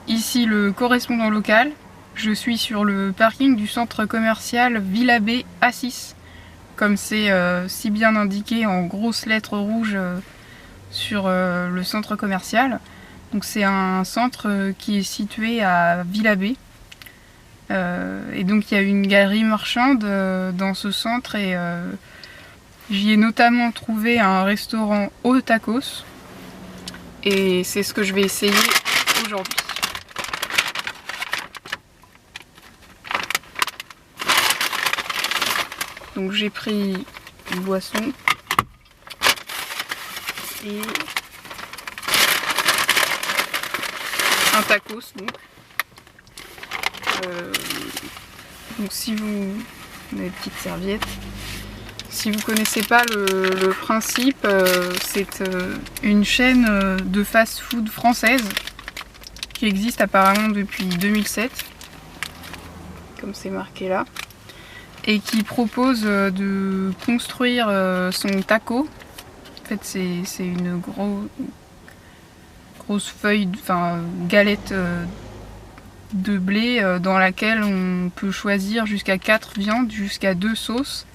Ici le correspondant local. Je suis sur le parking du centre commercial Villa B A6, comme c'est si bien indiqué en grosses lettres rouges sur le centre commercial. Donc c'est un centre qui est situé à Villa B. Et donc il y a une galerie marchande dans ce centre et j'y ai notamment trouvé un restaurant au tacos. Et c'est ce que je vais essayer aujourd'hui. Donc j'ai pris une boisson et un tacos. Donc si vous... des petites serviettes. Si vous connaissez pas le principe, c'est une chaîne de fast-food française qui existe apparemment depuis 2007, comme c'est marqué là, et qui propose de construire son taco. En fait, c'est une grosse feuille, enfin galette de blé dans laquelle on peut choisir jusqu'à 4 viandes, jusqu'à 2 sauces.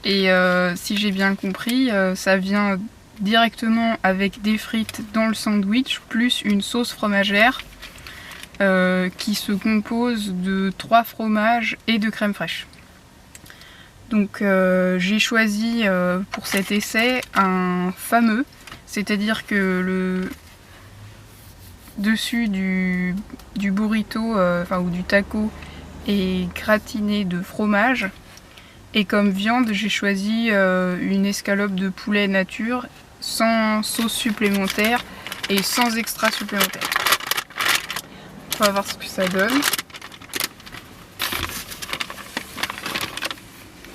Et si j'ai bien compris, ça vient directement avec des frites dans le sandwich, plus une sauce fromagère qui se compose de 3 fromages et de crème fraîche. Donc j'ai choisi pour cet essai un fameux, c'est-à-dire que le dessus du burrito, ou du taco est gratiné de fromage. Et comme viande, j'ai choisi une escalope de poulet nature, sans sauce supplémentaire et sans extra supplémentaire. On va voir ce que ça donne.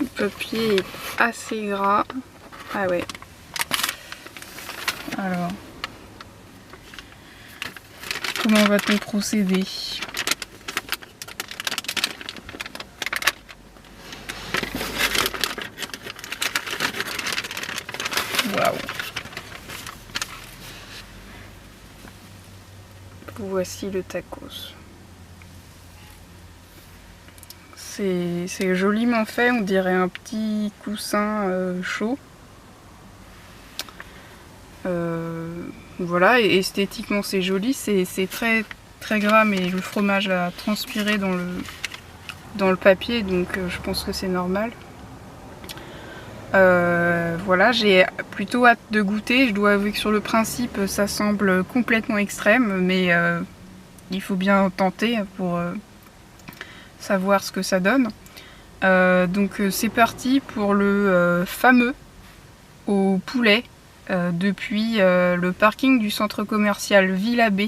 Le papier est assez gras. Ah ouais. Alors, comment va-t-on procéder ? Waouh. Voici le tacos. C'est joliment fait, on dirait un petit coussin chaud. Voilà, et esthétiquement c'est joli, c'est très très gras, mais le fromage a transpiré dans le papier, donc je pense que c'est normal. Voilà, j'ai plutôt hâte de goûter. Je dois avouer que sur le principe ça semble complètement extrême, mais il faut bien tenter pour savoir ce que ça donne. Donc c'est parti pour le fameux au poulet depuis le parking du centre commercial Villa B.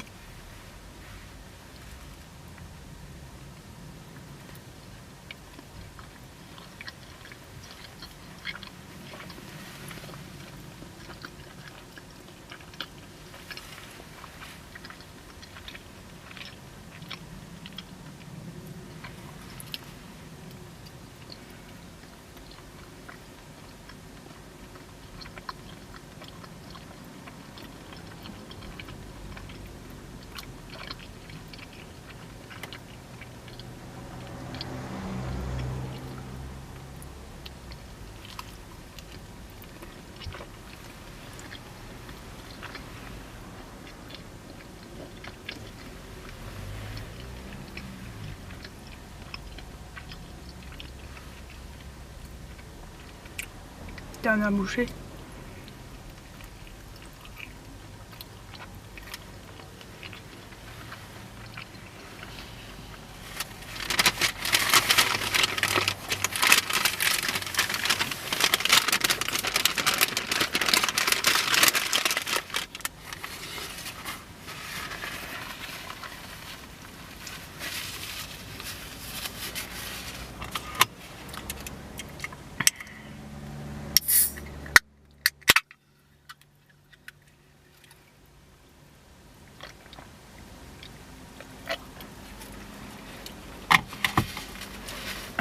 Dernière bouchée.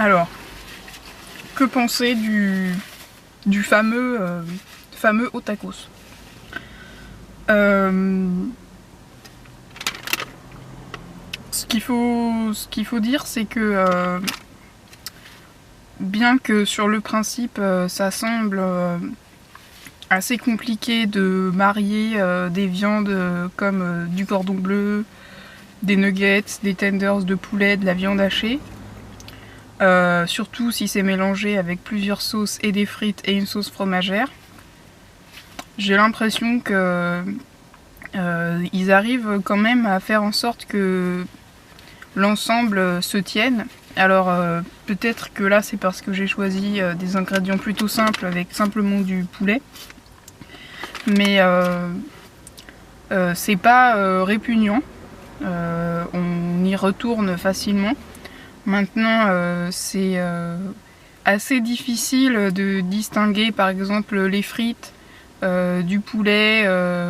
Alors, que penser du fameux au tacos? Ce qu'il faut dire, c'est que bien que sur le principe ça semble assez compliqué de marier des viandes comme du cordon bleu, des nuggets, des tenders de poulet, de la viande hachée, surtout si c'est mélangé avec plusieurs sauces et des frites et une sauce fromagère, j'ai l'impression que ils arrivent quand même à faire en sorte que l'ensemble se tienne. Alors peut-être que là c'est parce que j'ai choisi des ingrédients plutôt simples avec simplement du poulet, mais c'est pas répugnant, on y retourne facilement. Maintenant c'est assez difficile de distinguer par exemple les frites du poulet,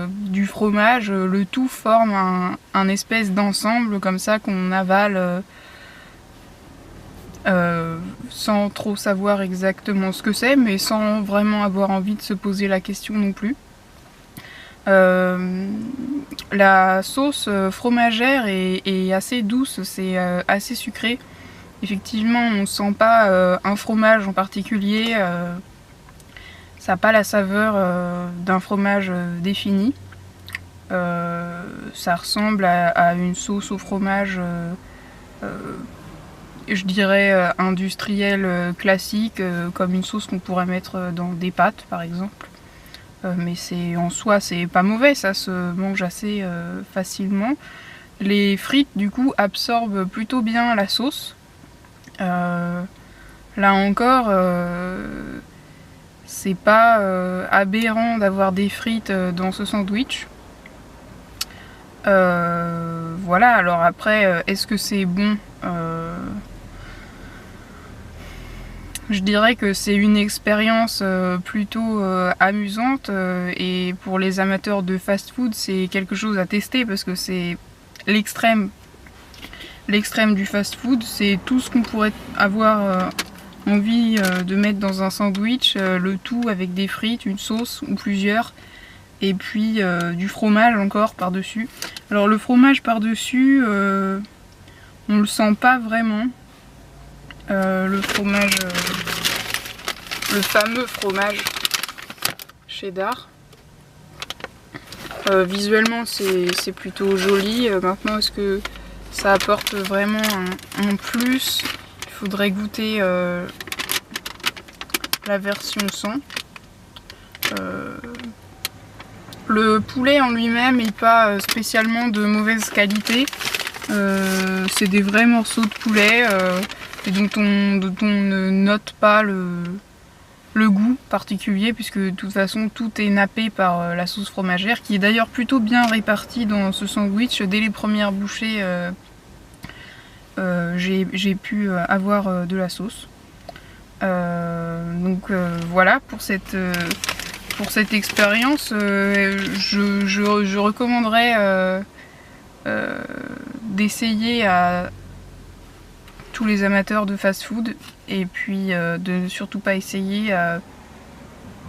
du fromage, le tout forme un espèce d'ensemble comme ça qu'on avale sans trop savoir exactement ce que c'est, mais sans vraiment avoir envie de se poser la question non plus. La sauce fromagère est assez douce, c'est assez sucré. Effectivement, on ne sent pas un fromage en particulier. Ça n'a pas la saveur d'un fromage défini. Ça ressemble à une sauce au fromage, je dirais industrielle classique, comme une sauce qu'on pourrait mettre dans des pâtes par exemple. Mais en soi c'est pas mauvais, ça se mange assez facilement. Les frites du coup absorbent plutôt bien la sauce. Là encore, c'est pas aberrant d'avoir des frites dans ce sandwich. Voilà, alors après, est-ce que c'est bon? Je dirais que c'est une expérience plutôt amusante et pour les amateurs de fast-food, c'est quelque chose à tester parce que c'est l'extrême du fast-food, c'est tout ce qu'on pourrait avoir envie de mettre dans un sandwich, le tout avec des frites, une sauce ou plusieurs, et puis du fromage encore par-dessus. Alors le fromage par-dessus, on le sent pas vraiment. Le fromage, le fameux fromage cheddar. Visuellement c'est plutôt joli. Maintenant est-ce que ça apporte vraiment un plus? Il faudrait goûter la version sans. Le poulet en lui-même n'est pas spécialement de mauvaise qualité. C'est des vrais morceaux de poulet et dont on ne note pas le goût particulier, puisque de toute façon tout est nappé par la sauce fromagère, qui est d'ailleurs plutôt bien répartie dans ce sandwich. Dès les premières bouchées, j'ai pu avoir de la sauce. Donc voilà pour cette expérience. Je recommanderais d'essayer à tous les amateurs de fast-food, et puis de surtout pas essayer à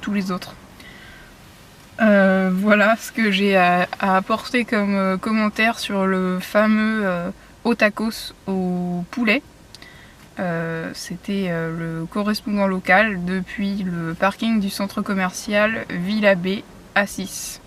tous les autres. Voilà ce que j'ai à apporter comme commentaire sur le fameux au tacos au poulet. C'était le correspondant local depuis le parking du centre commercial Villa B à 6.